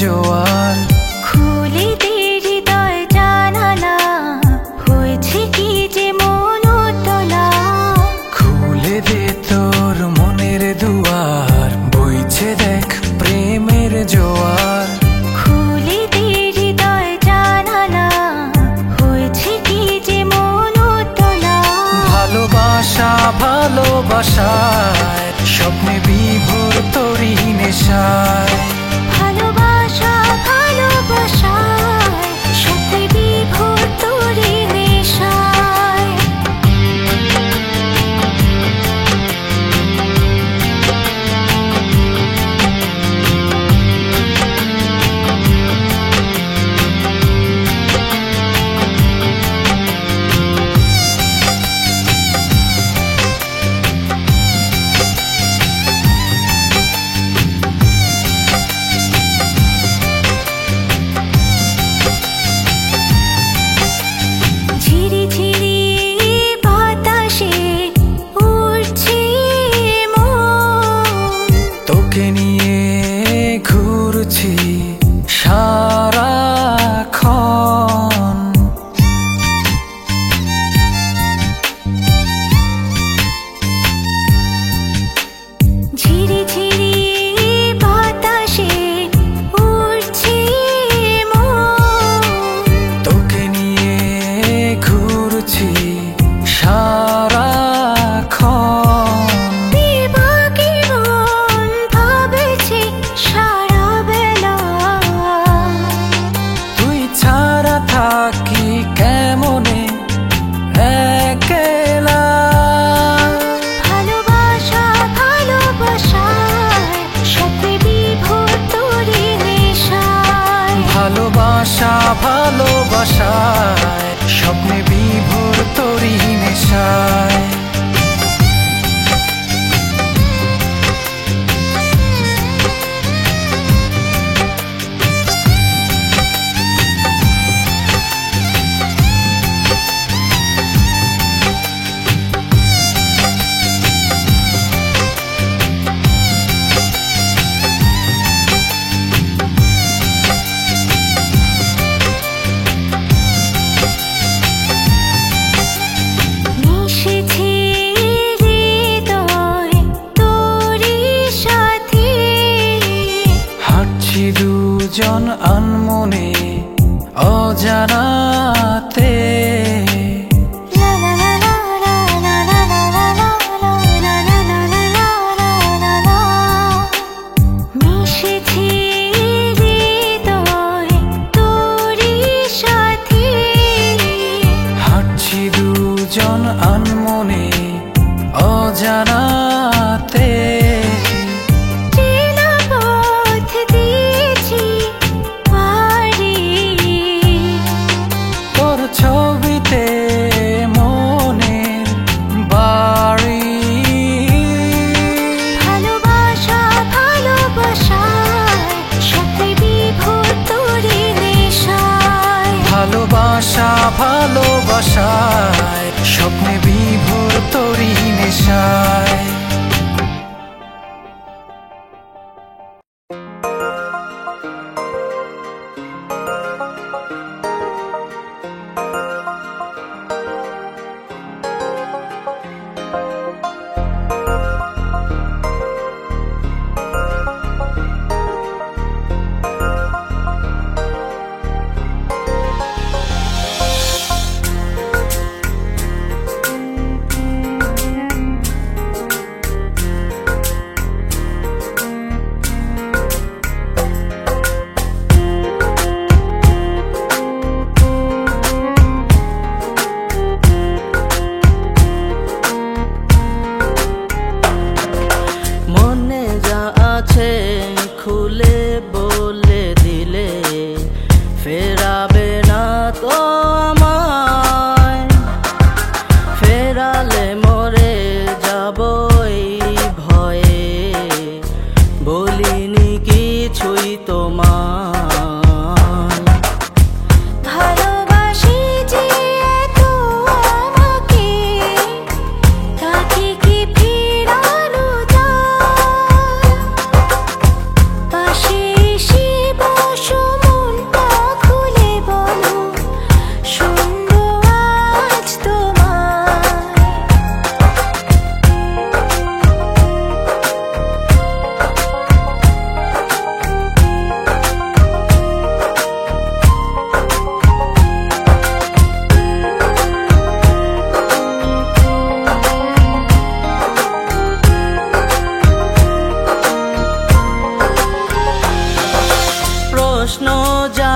জোয়ার। খুলে দে হৃদয় জানালা, হয়েছে কি যে মন তোলা। খুলে দে তোর মনের দুয়ার, বইছে দেখ প্রেমের জোয়ার। খুলে দে হৃদয় জানালা, হয়েছে কি যে মন তোলা। ভালোবাসা ভালোবাসায় স্বপ্নে বিভোর তোরই নেশায়। ভালোবাসা ভালোবাসায় স্বপ্নে বিভোর তোরই নেশায়। ঝিরি ঝিরি বাতাসে উড়ছে মন, তোকে নিয়ে ঘুরছি সারাক্ষণ। ঝিরি ঝিরি বাতাসে উড়ছে মন। তোকে নিয়ে ঘুরছি সারাক্ষণ। দিবাকে মন ভাবেছে সারা বেলা, তুই ছাড়া থাকি কেমনে একলা। ভালোবাসা ভালোবাসায় স্বপ্নে বিভোর তোরই নেশায়। ভালোবাসা ভালোবাসায় স্বপ্নে বিভোর তোরই নেশায়। মিশেছে হৃদয় তোরই সাথে, হাঁটছি দুজন আনমনে অজানাতে। লা লা লা লা লা লা লা লা লা লা লা লা লা লা লা। মিশেছে হৃদয় তোরই সাথে, হাঁটছি দুজন আনমনে অজানাতে। চেনা পথ দিয়েছি পাড়ি, তোর ছবিতে মনের বাড়ি। ভালোবাসা ভালোবাসায় স্বপ্নে বিভোর তোরই নেশায়। ভালোবাসা ভালোবাসায় স্বপ্নে বিভোর তোরই নেশায়।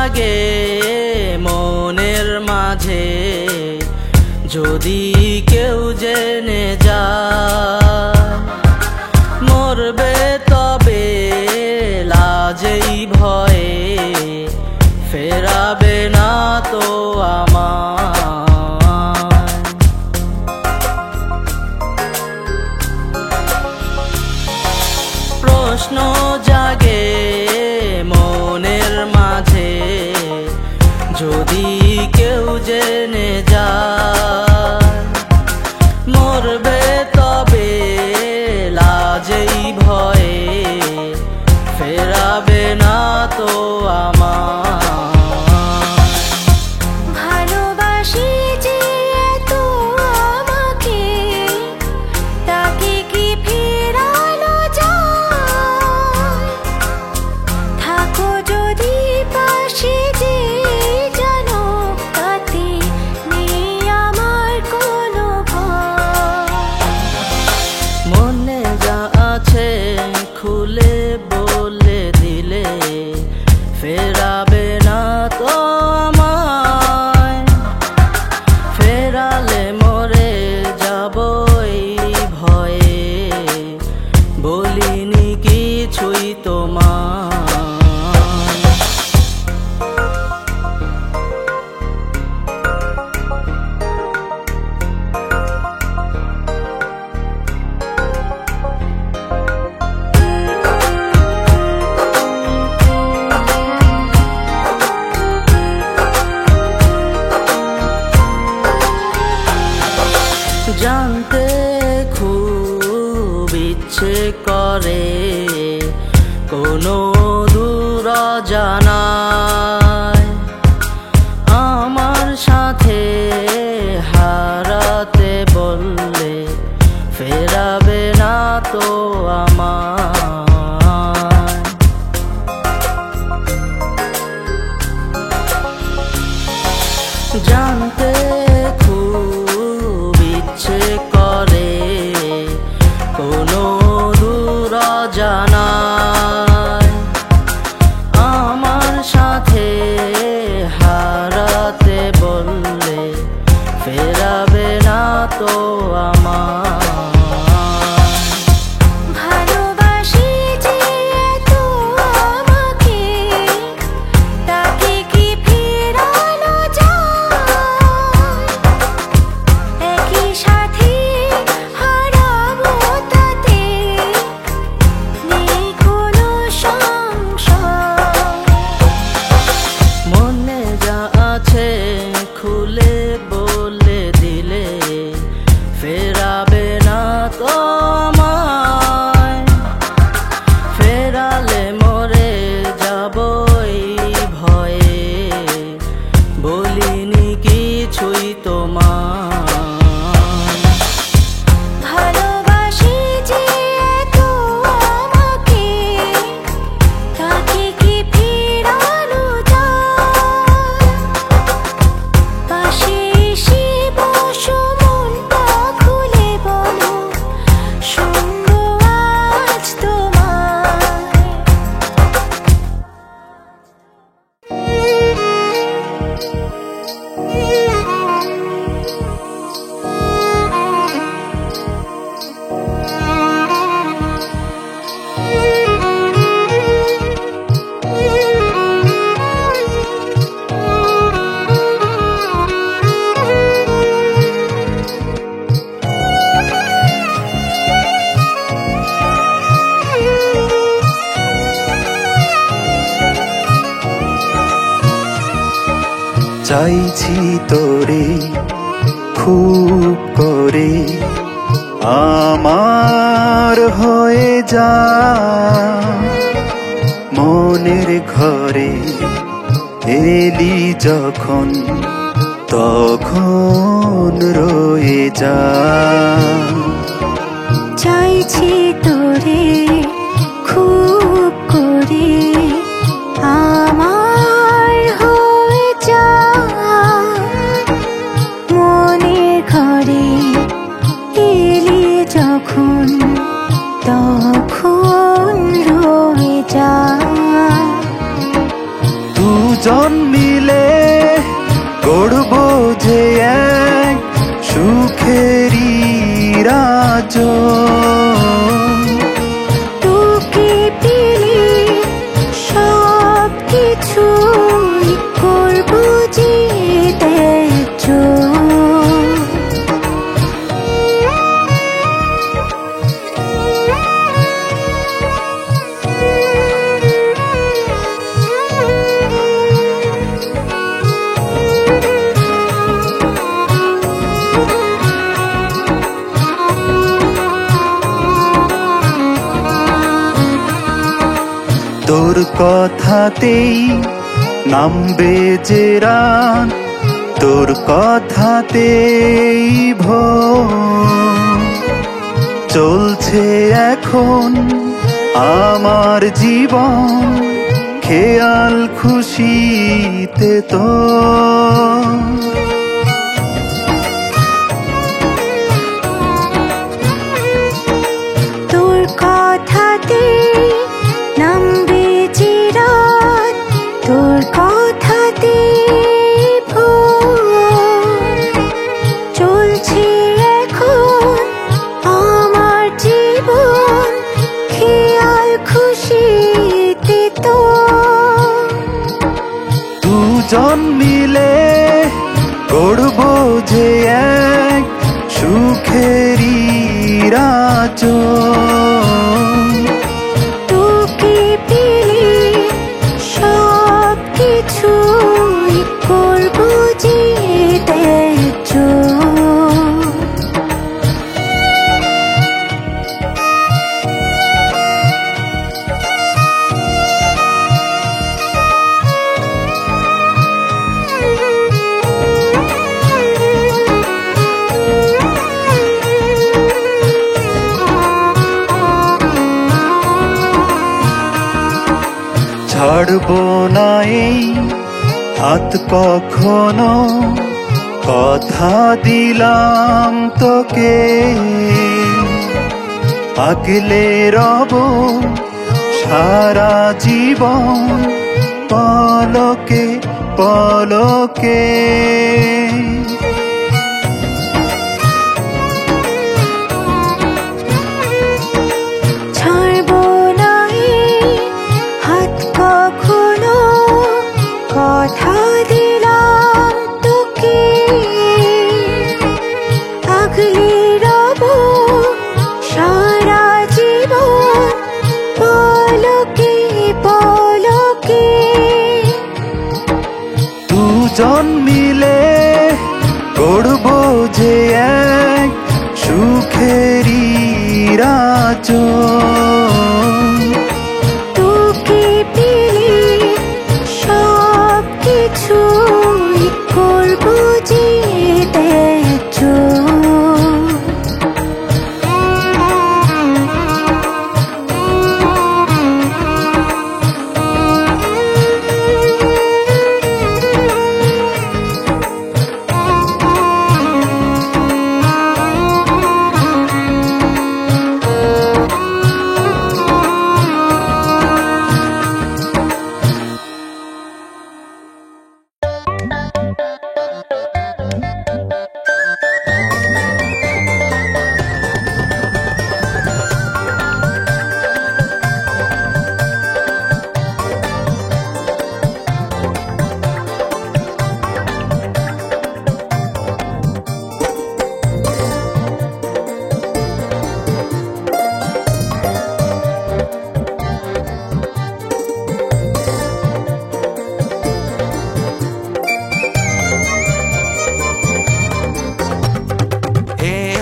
জাগে মনের মাঝে, যদি কেউ জেনে যায় মরবে তবে লাজেই ভয়ে, ফেরাবে না তো আমায়। প্রশ্ন জাগে মনের মাঝে, যদি কেউ জেনে যায় মরবে তবে লাজেই ভয়ে, ফেরাবে না তো আমায়। ভালোবাসি যে এত আমাকে, তাকে কি ফেরানো যায়? থাকো যদি পাশে যে জানো, তাতে নেই আমার কোনো ভয়। মনে যা আছে খুলে বলে দিলে, ফেরাবে না তো আমায়। ফেরালে মরে যাবই ভয়ে, বলিনি কিছুই তোমায়। জানতে খুব ইচ্ছে করে কোনো দূর জানায় আমার সাথে হারাতে বললে, ফেরাবে না তো আমায়। জানতে খুব ইচ্ছে করে কোনো দূর জানায় আমার সাথে হারাতে বললে, ফেরাবে না তো আমায়। ভালোবাসি যে এত আমাকে, তাকে কি ফেরানো যায়? একই সাথে হারাবো, তাতে নেই কোনো সংশয়। মনে যা আছে খুলে বলে দিলে, ফেরাবে না তো আমায়। ফেরালে মরে যাবই ভয়ে, বলিনি কিছুই তোমায়। ভালোবাসি যে এত আমাকে, তাকে কি ফেরানো যায়? পাশে এসে বসো, মনটা খুলে বলো, শুনবো আজ তোমায়। চাইছি তোরে খুব করে, আমার হয়ে যা মনের ঘরে। এলি যখন তখন রয়ে যা। চাইছি তোরে খুব করে, আমার হয়ে যা মনের ঘরে। এলি যখন তখন রয়ে যা। তু দুজন মিলে গড়ব যে এক সুখেরই রাজ। তোকে পেলে সব কিছুই করব যে ত্যায্য। তোর কথাতেই নামবে যে রাত, তোর কথাতেই ভোর। চলছে এখন আমার জীবন খেয়াল খুশিতে তো। তোর কথাতে নামবে যে রাত, তোর কথাতে ভোর। চলছে এখন আমার জীবন খেয়াল খুশিতে তো। দুজন মিলে গড়ব যে এক সুখেরই রাজ। তোকে পেলে সব কিছুই করব যে ত্যায্য। ছাড়বো না এই হাত কখনো, কথা দিলাম তোকে। আগলে রব সারা জীবন পলকে পলকে। ছাড়বো না এই হাত কখনো, কথা দিলাম তোকে। আগলে রব সারা জীবন পলকে পলকে। দুজন মিলে গড়ব যে এক সুখেরই রাজ। তোকে পেলে সব কিছুই করব যে ত্যায্য।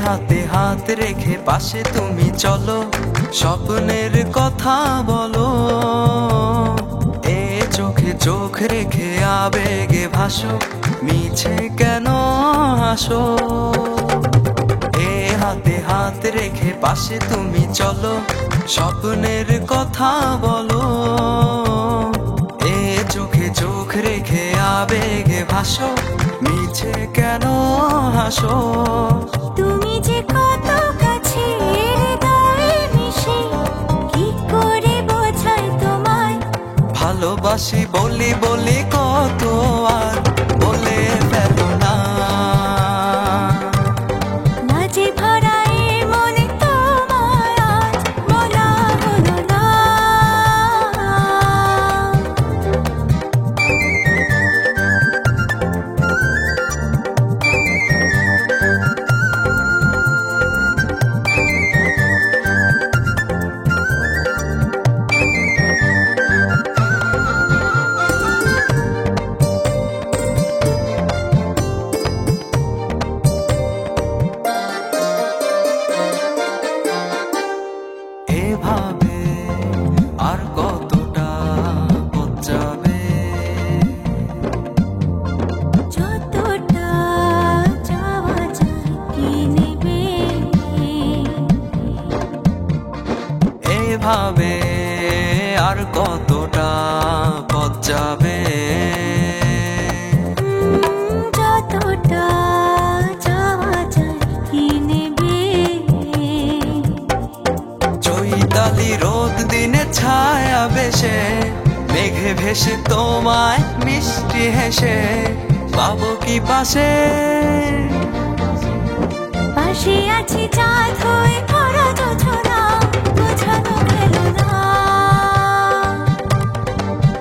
হাতে হাত রেখে পাশে তুমি চলো, স্বপ্নের কথা বলো। এ চোখে চোখ রেখে আবেগে ভাসো, মিছে কেন হাসো। এ হাতে হাত রেখে পাশে তুমি চলো, স্বপ্নের কথা বলো। এ চোখে চোখ রেখে আবেগে ভাসো, মিছে কেন হাসো। তুমি যে কত কাছে হৃদয়ে মিশে, কি করে বোঝাই তোমায়। ভালো ভালোবাসি বলি বলি কত আর বলে ফেলো না। মাঝে ভরা এই মনে তোমায় আজ বলা হলো না। এভাবে আর কতটা পথ যাবে, যতটা যাওয়া যায় কি নেবে, এভাবে আর কতটা পথ যাবে, যতটা যাওয়া যায় কি নেবে। চৈতালি রোদ দিনে ছায়া বেশে, মেঘে ভেসে তোমায় মিষ্টি হেসে পাবো কি পাশে। পাশে আছি চাঁদ হয়ে ভরা যোজনা, বোঝানো গেল না।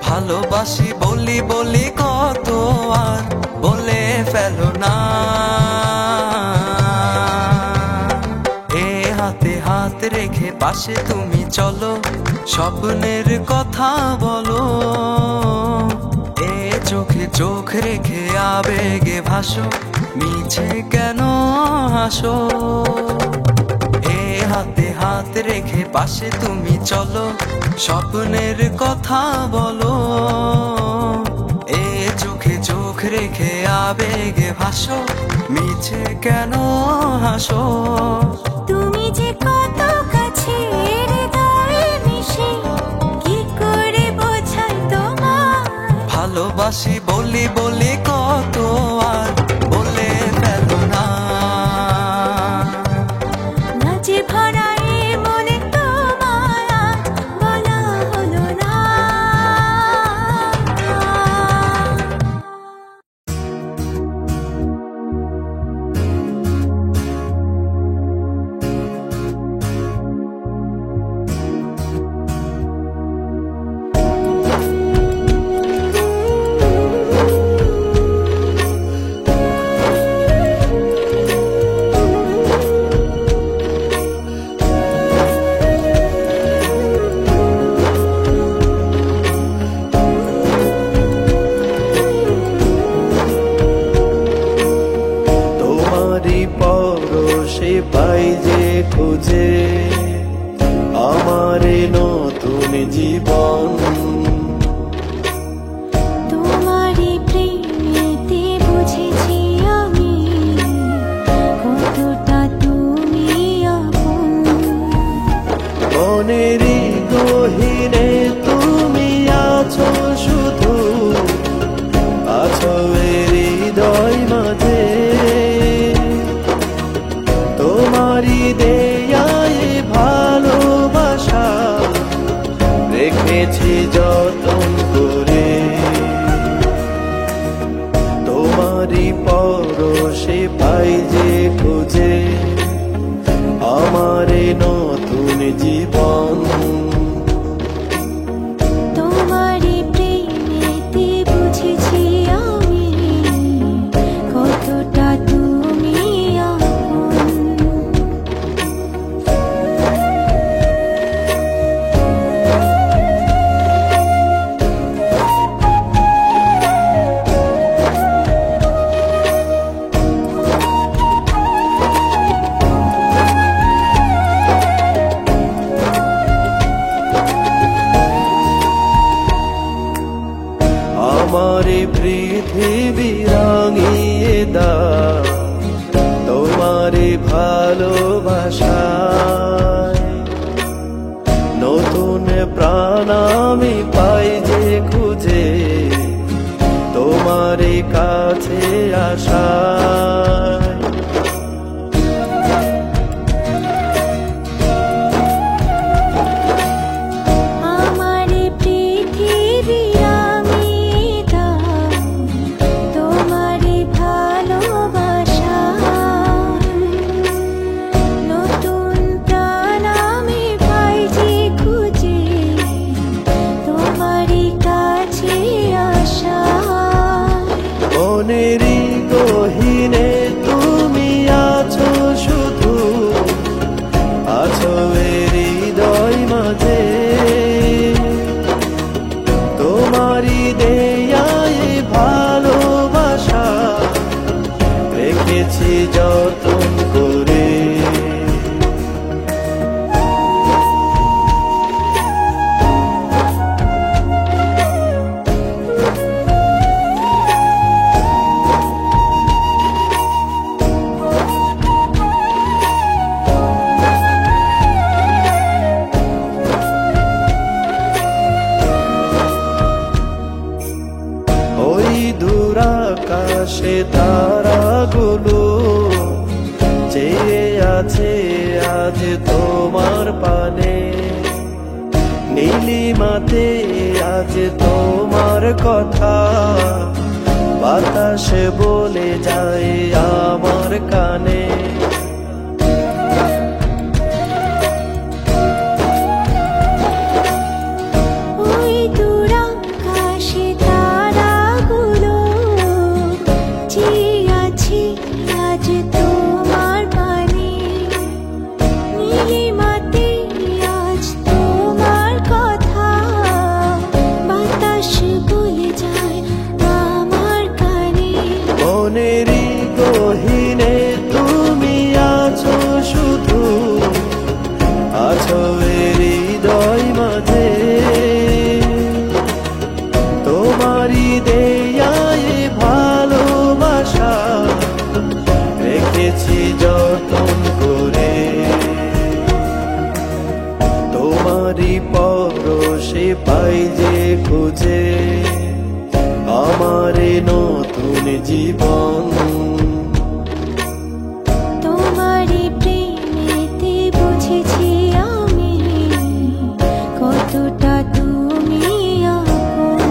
ভালোবাসি বলি বলি কত আর বলে ফেলো না। এ হাতে হাত রেখে পাশে তুমি চলো, স্বপ্নের কথা বলো। এ চোখে চোখ রেখে আবেগে ভাসো, মিছে কেন হাসো। এ হাতে হাত রেখে পাশে তুমি চলো, স্বপ্নের কথা বলো। এ চোখে চোখ রেখে আবেগে ভাসো, মিছে কেন হাসো। তুমি যে কত কাছে হৃদয়ে মিশে, কি করে বোঝাই তোমায়। ভালোবাসি বলি বলি কত আর বলে ফেলো না। মাঝে ভরা এই মনে তোমায় আজ বলা হলো না। তোমারই পরশে পাই যে খুঁজে আমার নতুন জীবন। তোমারই প্রেমেতে বুঝেছি আমি কতটা তুমি আপন। মনেরই গহীনে তুমি আছো শুধু, আছো এর হৃদয় মাঝে। তোমারই দেয়ায় ভালোবাসা রেখেছি যতন করে। তোমারই পরশে পাই যে খুঁজে আমার নতুন জীবন। তোমারই প্রেমেতে বুঝেছি আমি কতটা তুমি আপন। আমার পৃথিবী রাঙিয়ে দাও তোমার ভালোবাসায়। নতুন প্রাণ আমি পাই যে খুঁজে তোমার কাছে আসায়। আমার পৃথিবী আকাশে তারাগুলো চেয়ে আছে আজ তোমার পানে। নীলিমাতে আজ তোমার কথা বাতাস বলে যায় আমার কানে। ওই দূর আকাশে তারাগুলো চেয়ে আছে আজ তোমার পানে। নীলিমাতে আজ তোমার কথা বাতাস বলে যায় আমার কানে। মনেরই গহীনে তুমি আছো শুধু, আছো হৃদয় মাঝে। তোমারই দেয়ায় ভালোবাসা রেখেছি যতন করে। তোমারই পরশে পাই যে খুঁজে আমার নতুন জীবন। তোমারই প্রেমেতে বুঝেছি আমি কতটা তুমি আপন।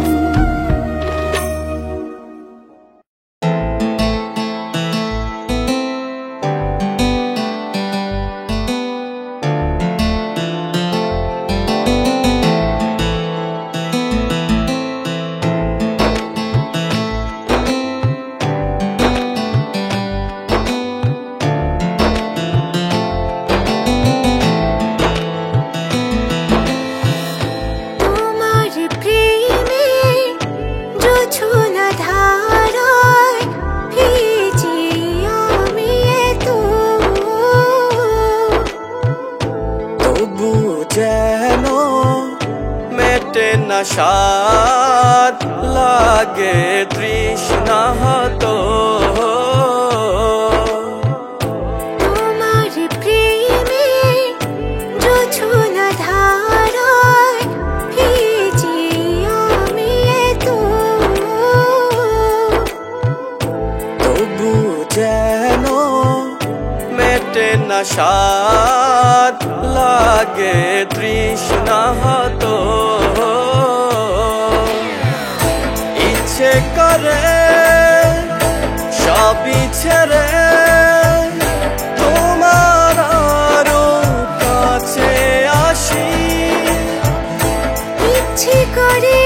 তোমার প্রেমে জোছনা ধারায় ভিজে আমি এতো, তবু যেন মেটে না স্বাদ, লাগে তৃষ্ণা হতো। তোমার প্রেমে জোছনা ধারায় ভিজে আমি এতো, তবু যেন মেটে না স্বাদ, লাগে তৃষ্ণা হতো। ইচ্ছে করে সবই ছেড়ে তোমার আরো কাছে আসি। ইচ্ছে করে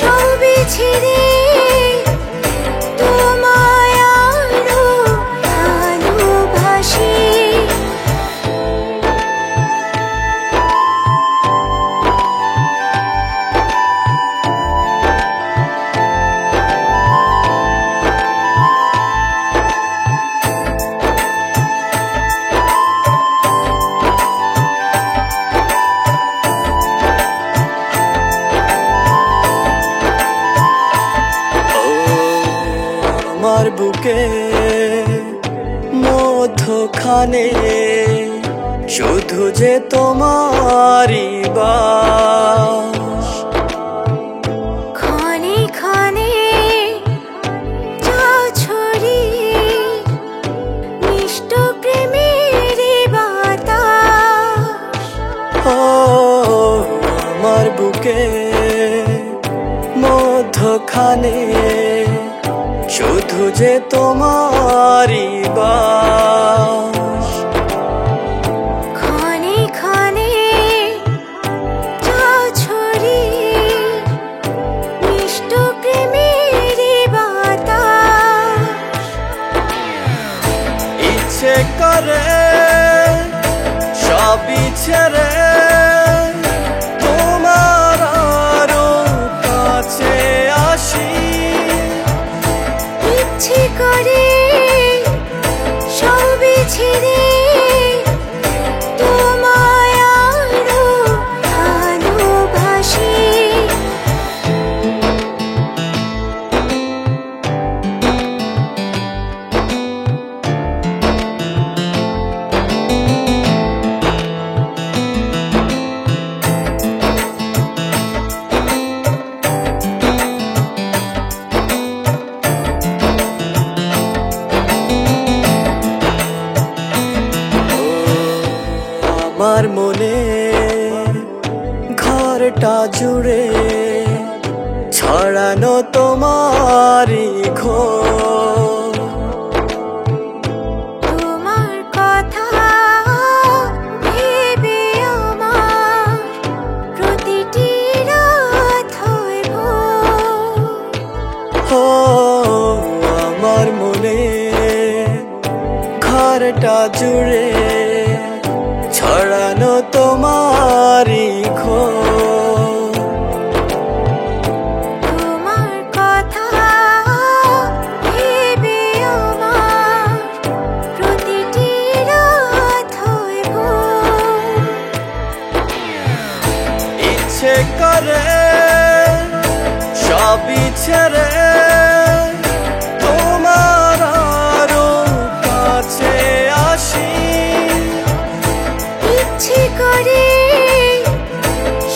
সবই ছেড়ে তোমায় আরো ভালোবাসি। আমার বুকে মধ্যখানে শুধু যে তোমারই বাস। ক্ষণে ক্ষণে যাও ছড়িয়ে মিষ্ট প্রেমের বাতাস। ও আমার বুকে মধ্যখানে শুধু যে তোমারই বাস। ক্ষণে ক্ষণে যাও ছড়িয়ে মিষ্ট প্রেমের বাতাস। ইচ্ছে করে সবই ছেড়ে তোমার আরো কাছে আসি। ইচ্ছে করে সবই ছেড়ে তোমায় আরো ভালোবাসি। ঘরটা জুড়ে ছড়ানো তোমারই খোঁজ। তোমার কথা ভেবে আমার প্রতিটি রাত হয় ভোর। ও আমার মনে ঘরটা জুড়ে ছড়ানো তোমারই খোঁজ। তোমার কথা ভেবে আমার প্রতিটি রাত হয় ভোর। ইচ্ছে করে সবই ছেড়ে তোমার আরো কাছে আসি। ইচ্ছে করে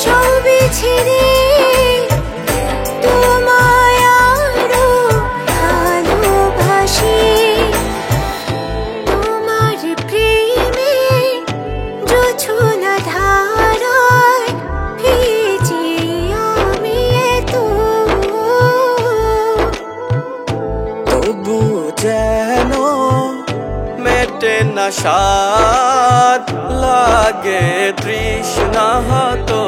সবই ছেড়ে তোমায় আরো ভালোবাসি। তোমার প্রেমে জোছনা ধারায় ভিজি আমি তবু যেন মেটে না স্বাদ, লাগে তৃষ্ণা হতো।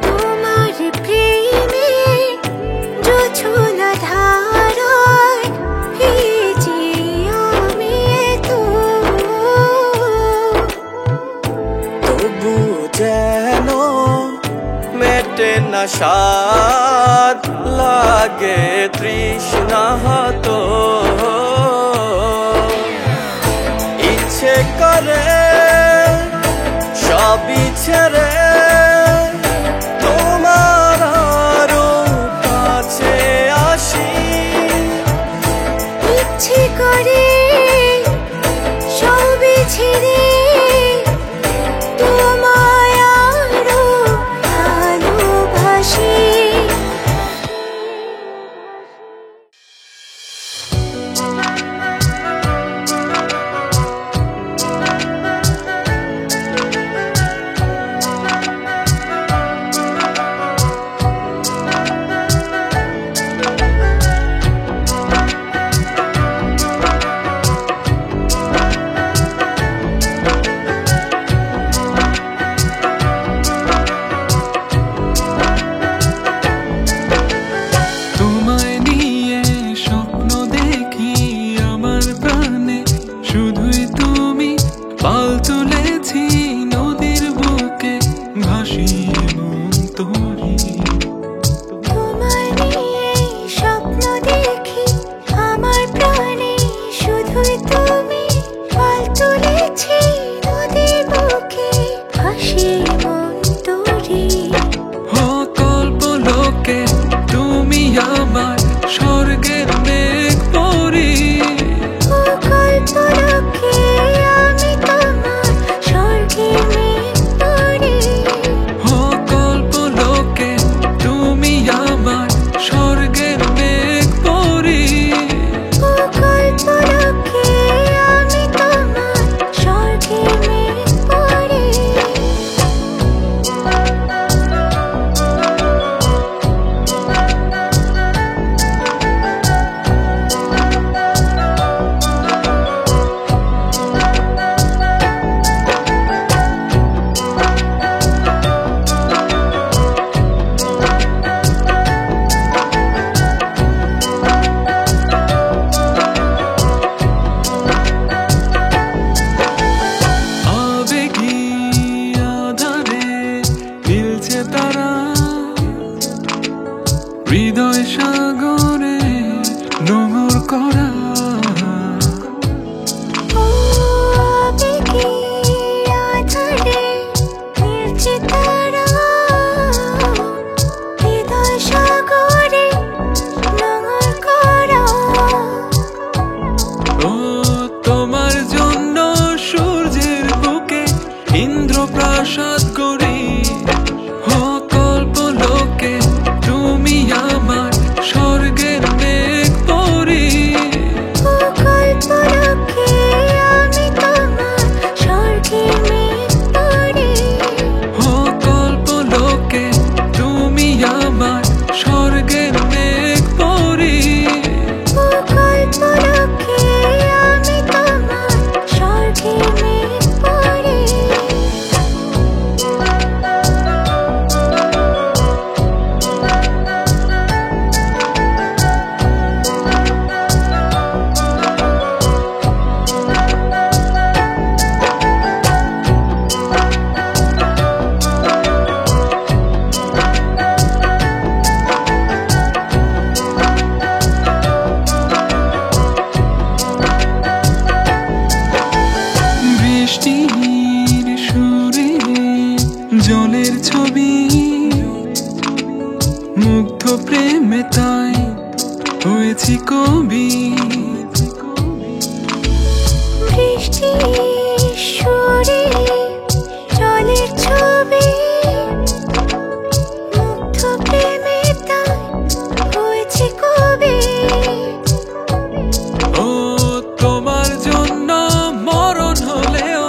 তোমার প্রেমে জোছনা ধারায় ভিজি আমি তবু যেন মেটে না স্বাদ, লাগে তৃষ্ণা হতো। ইচ্ছে করে সবই ছেড়ে তোমার আরো কাছে আসি। ইচ্ছে করে সবই ছেড়ে তোমায় আরো ভালোবাসি। তোমায় নিয়ে স্বপ্ন দেখি আমার প্রাণে, শুধুই তুমি পাল তুলেছি নদীর বুকে ভাসিয়ে মন তোরি। তোমায় নিয়ে স্বপ্ন দেখি আমার প্রাণে, শুধুই তুমি পাল তুলেছি নদীর বুকে ভাসিয়ে মন তোরি। ও কল্পলোকে তুমি আমার স্বর্গের মেঘ পরি। ও কল্পলোকে আমি তোমার স্বর্গের মেঘ পরি। ও কল্পলোকে তুমি আমার স্বর্গের মেঘ পরি। ও কল্পলোকে আমি তোমার স্বর্গের মেঘ পরি। আবেগী আধারে মিলছে তারা, হৃদয় সাগরে নোঙর করা। ও আবেগী আধারে মিলছে তারা, হৃদয় সাগরে নোঙর করা। ও তোমার জন্য সূর্যের বুকে ইন্দ্রপ্রাসাদ গড়ি। ও কল্পলোকে তুমি আমার স্বর্গের মেঘ পরি। ও কল্পলোকে আমি তোমার স্বর্গের মেঘ পরি। কবি। বৃষ্টি সুরে জলের ছবি, মুগ্ধ প্রেমে তাই হয়েছে কবি। ও তোমার জন্য মরণ হলেও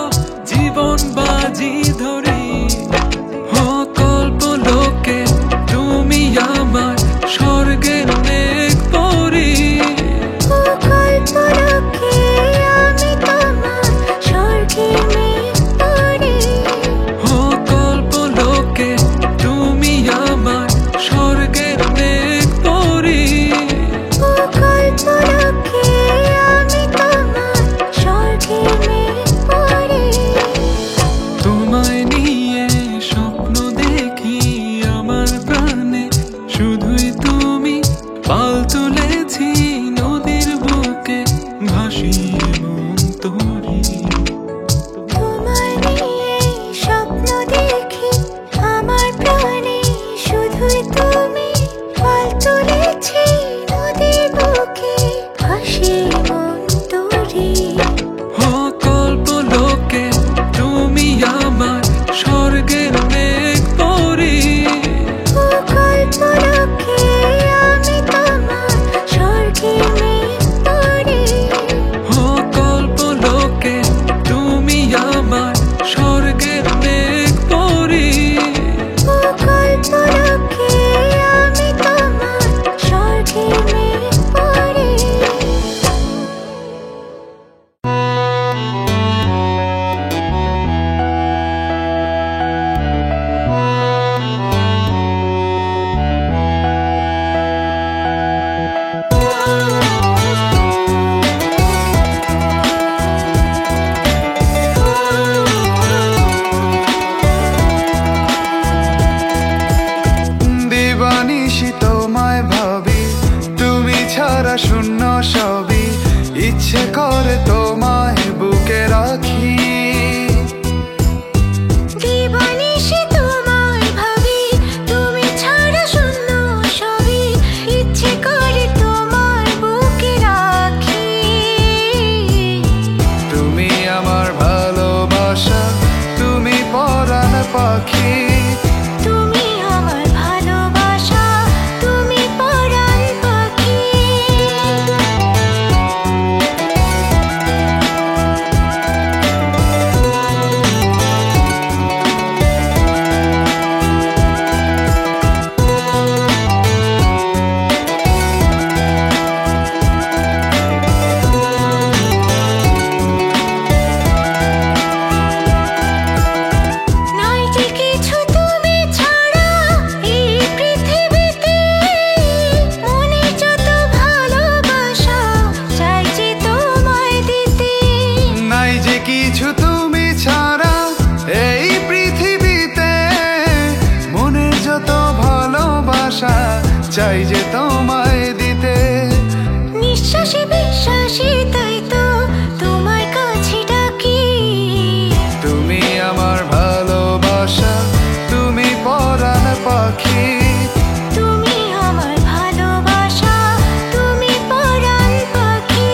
জীবন বাজি ধরি। ও কল্পলোকে তুমি আমার স্বর্গের মেঘ পরি। ও কল্পলোকে আমি তোমার স্বর্গের মেঘ পরি। ও কল্পলোকে তুমি আমার স্বর্গের মেঘ পরি। ও কল্পলোকে আমি তোমার স্বর্গের মেঘ পরি। তোমায় নিয়ে স্বপ্ন দেখি আমার প্রাণে, শুধুই তুমি। পাল তুলেছি নদীর বুকে, ভাসিয়ে মন তরি। তোমায় নিয়ে স্বপ্ন দেখি আমার প্রাণে, শুধুই তুমি। পাল তুলেছি নদীর বুকে, ভাসিয়ে মন তরি। ও কল্পলোকে তুমি আমার স্বর্গের মেঘ পরি। ও কল্পলোকে আমি তোমার স্বর্গের মেঘ পরি। ও কল্পলোকে তুমি আমার স্বর্গের মেঘ পরি। ও কল্পলোকে আমি তোমার স্বর্গের মেঘ পরি। দিবানিশি তোমায় ভাবি, তুমি ছাড়া শূন্য সবই। ইচ্ছে করে তোমায় বুকে রাখি। দিবানিশি তোমায় ভাবি, তুমি ছাড়া শূন্য সবই। ইচ্ছে করে তোমার বুকে রাখি। তুমি আমার ভালোবাসা, তুমি পরাণ পাখি। তুমি আমার ভালোবাসা, তুমি পরাণ পাখি। নাই যে কিছু তুমি ছাড়া এই পৃথিবীতে, মনে যত ভালোবাসা চাই যে তোমায় দিতে। নাই যে কিছু তুমি ছাড়া এই পৃথিবীতে, মনের যত ভালোবাসা চাই যে তোমায় দিতে। নিঃশ্বাসে বিশ্বাসে তাই তো তোমার কাছে ডাকি। তুমি আমার ভালোবাসা, তুমি পরাণ পাখি। তুমি আমার ভালোবাসা, তুমি পরাণ পাখি।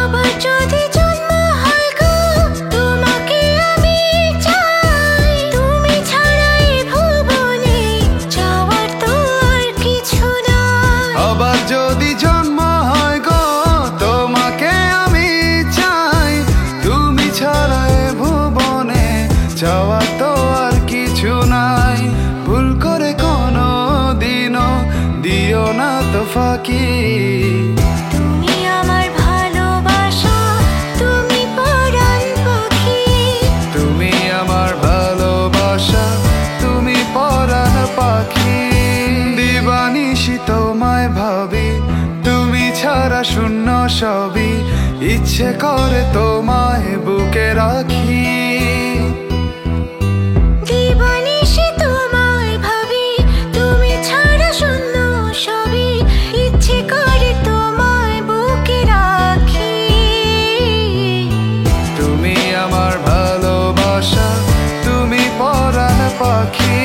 আবার যদি জন্ম হয় গো, তোমাকে আমি চাই। তুমি ছাড়া এই ভুবনে যাওয়ার তো আর কিছু নাই। আবার যদি জন্ম হয় গো, তোমাকে আমি চাই। তুমি ছাড়া এ ভুবনে যাওয়ার তো আর কিছু নাই। ভুল করে কোনো দিনও দিও না তো ফাঁকি। তুমি আমার ভালোবাসা, তুমি পরাণ পাখি। তুমি আমার ভালোবাসা, তুমি পরাণ পাখি। করে তোমায় বুকে রাখি। দিবানিশি তোমায় ভাবি, তুমি ছাড়া শূন্য সবই, ইচ্ছে করে তোমায় বুকে রাখি। তুমি আমার ভালোবাসা, তুমি পরাণ পাখি।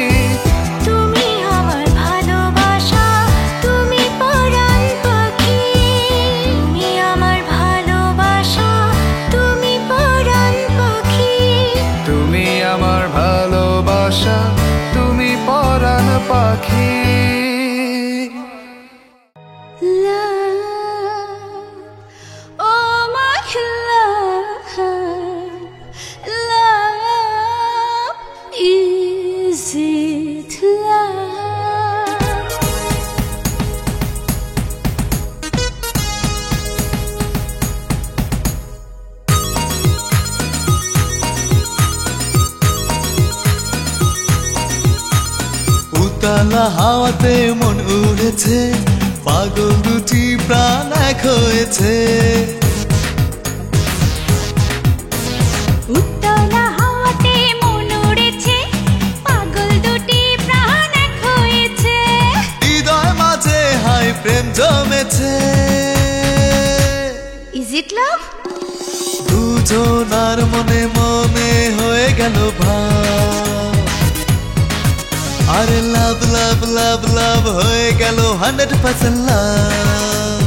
তুমি আমার ভালোবাসা, তুমি পরাণ পাখি। তুমি আমার ভালোবাসা, তুমি পরাণ পাখি। তুমি আমার ভালোবাসা, তুমি পরাণ পাখি। Love, oh my love, love, is it love? উতালা হাওয়াতে মন উড়েছে, পাগল দুটি প্রাণ এক হয়েছে। উত্তলা হাওয়াতে মন উড়েছে, পাগল দুটি প্রাণ এক হয়েছে। হৃদয় মাঝে হাই প্রেম জমেছে। Is it love? দুজনার মনে মনে হয়ে গেল ভাব, আরে লাভ লাভ লাভ লাভ হয়ে গেল 100% লাভ।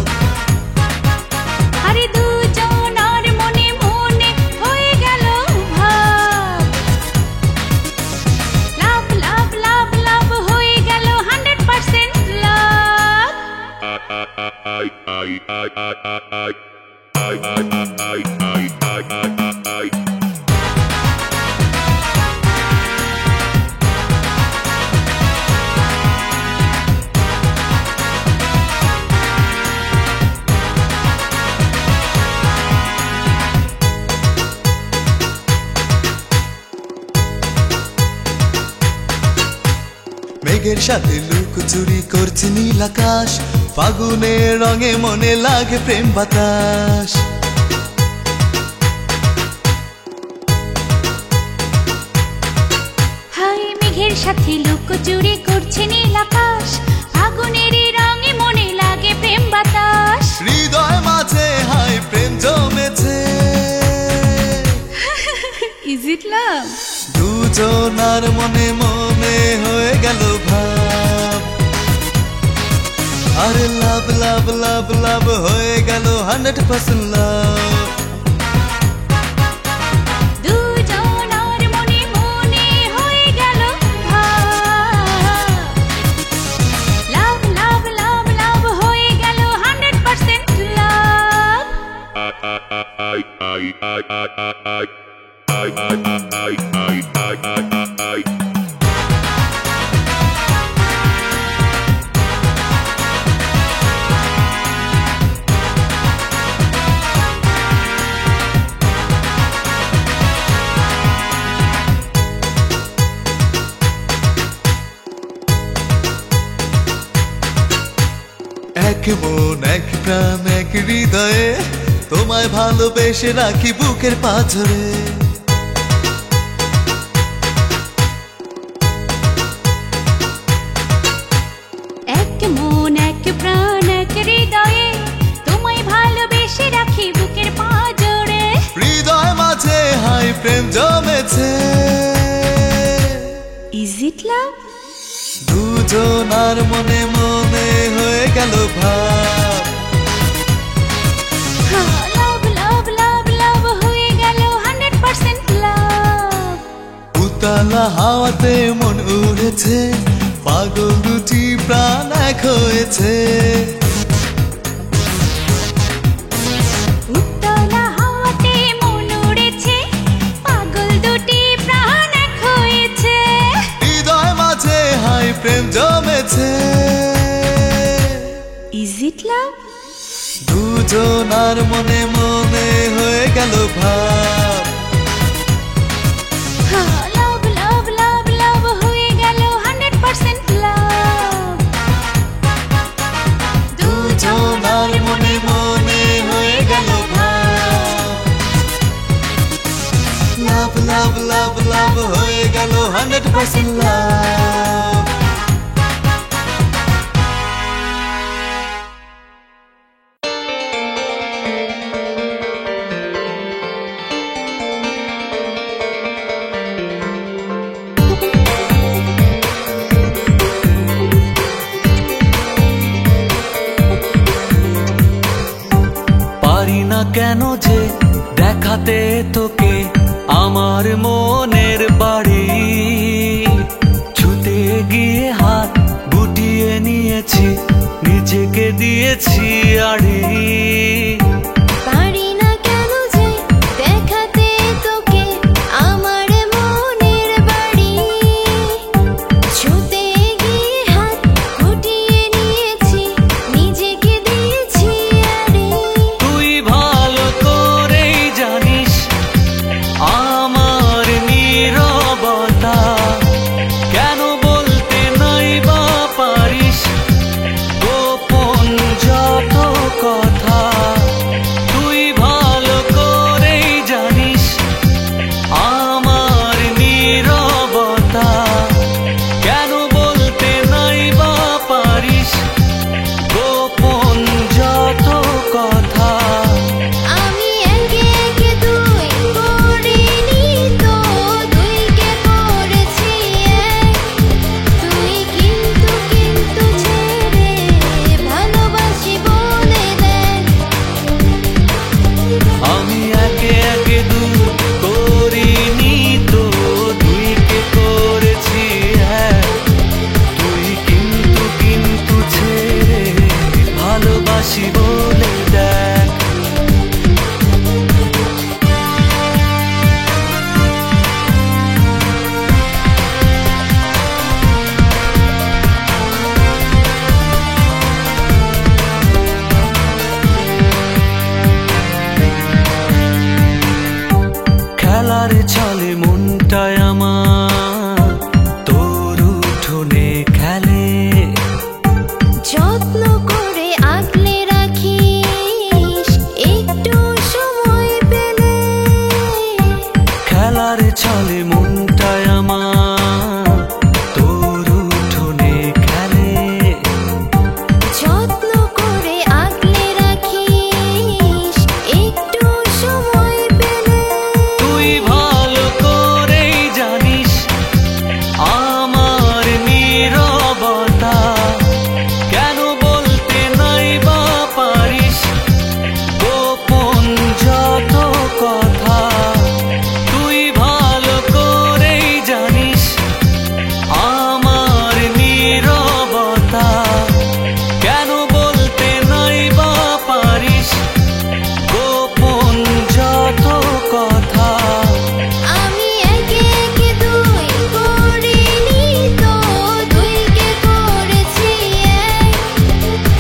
আরে দুজনার মনে মনে হয়ে গেল ভাব, লাভ লাভ লাভ লাভ হয়ে গেল 100% লাভ। মেঘের সাথে লুকোচুরি করছে নীল আকাশ, ফাগুনের রঙে মনে লাগে প্রেম বাতাস। হাই মেঘের সাথে লুকোচুরি করছে নীল আকাশ, আগুনের রঙে মনে লাগে প্রেম বাতাস। হৃদয় মাঝে হাই প্রেম জমেছে। Is it love? দুজনার মনে মনে হয়ে গেল ভাব, আরে লাভ লাভ লাভ লাভ হয়ে গেল 100% লাভ। দুজনার মনে মনে হয়ে গেল ভাব, লাভ লাভ লাভ লাভ হয়ে গেল 100% লাভ। এক মন এক প্রাণ এক হৃদয়ে, তোমায় ভালোবেসে রাখি বুকের পাঁজরে। এক মন এক প্রাণ এক হৃদয়ে, তোমায় ভালোবেসে রাখি বুকের পাঁজরে। হৃদয় মাঝে হাই প্রেম জমেছে। Is it love? দুজনার মনে মনে হয়ে গেল ভাব, লাভ লাভ লাভ লাভ হয়ে গেল 100% লাভ। উতালা হাওয়াতে মন উড়েছে, পাগল দুটি প্রাণ এক হয়েছে। উত্তলা হাওয়াতে মন উড়েছে, পাগল দুটি প্রাণ এক হয়েছে। হৃদয় মাঝে হাই প্রেম জমেছে। Is it love? দুজনার মনে মনে হয়ে গেল ভাব, লাভ লাভ লাভ লাভ হয়ে গেল 100% লাভ। দুজনার মনে মনে হয়ে গেল ভাব। লাভ লাভ লাভ লাভ হয়ে গেল 100% লাভ। পারি না কেন যে দেখাতে তোকে আমার মনের বাড়ি, ছুতে গিয়ে হাত গুটিয়ে নিয়েছি, নিজেকে দিয়েছি আড়ি। পারি না কেন যে দেখাতে তোকে আমার মনের বাড়ি, ছুতে গিয়ে হাত গুটিয়ে নিয়েছি, নিজেকে দিয়েছি আড়ি। তুই ভালো করেই জানিস আমার নীরবতা, কেন বলতে নাই বা পারিস গোপন যত কথা। তুই ভালো করেই জানিস আমার নীরবতা, কেন বলতে নাই বা পারিস গোপন যত কথা। আমি একে একে দুই করিনি তো, দুইকে করেছি এক। তুই কিন্তু কিন্তু ছেড়ে ভালোবাসি বলে দেখ। আমি একে একে দুই করিনি তো, দুইকে করেছি এক। তুই কিন্তু কিন্তু ছেড়ে ভালোবাসি বলে দেখ। খেলার ছলে মনটায় আমার তোর উঠোনে খেলে, যত্ন করে আগলে রাখিস একটু সময় পেলে। খেলার ছলে মনটায় আমার তোর উঠোনে খেলে, যত্ন করে আগলে রাখিস একটু সময় পেলে। তুই ভালো করেই জানিস আমার নীরবতা, কেন বলতে নাই বা পারিস গোপন যত কথা। তুই ভালো করেই জানিস আমার নীরবতা, কেন বলতে নাই বা পারিস গোপন যত কথা। আমি একে একে দুই করিনি তো, দুইকে করেছি এক।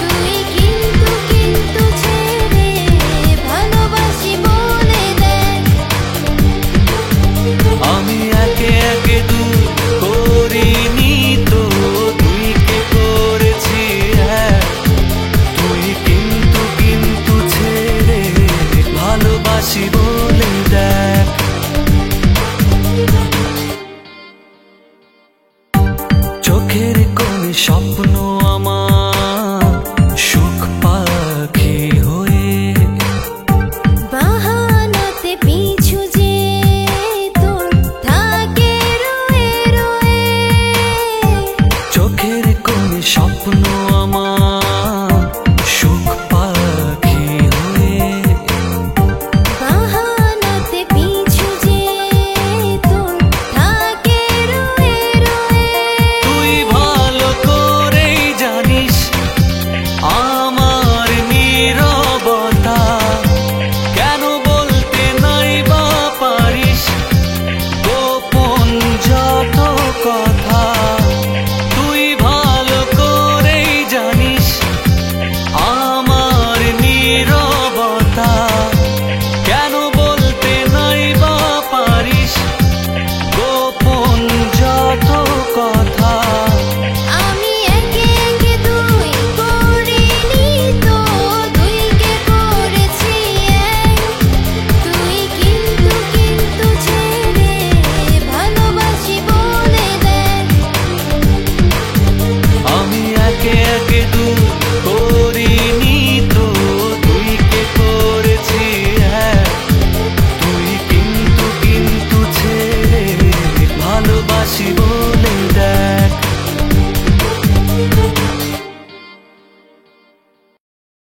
তুই কিন্তু কিন্তু ছেড়ে ভালোবাসি বলে দেখ। আমি একে একে দুই করিনি তো, দুইকে করেছি এক। তুই কিন্তু কিন্তু ছেড়ে ভালোবাসি বলে দেখ। চোখের কোণে স্বপ্ন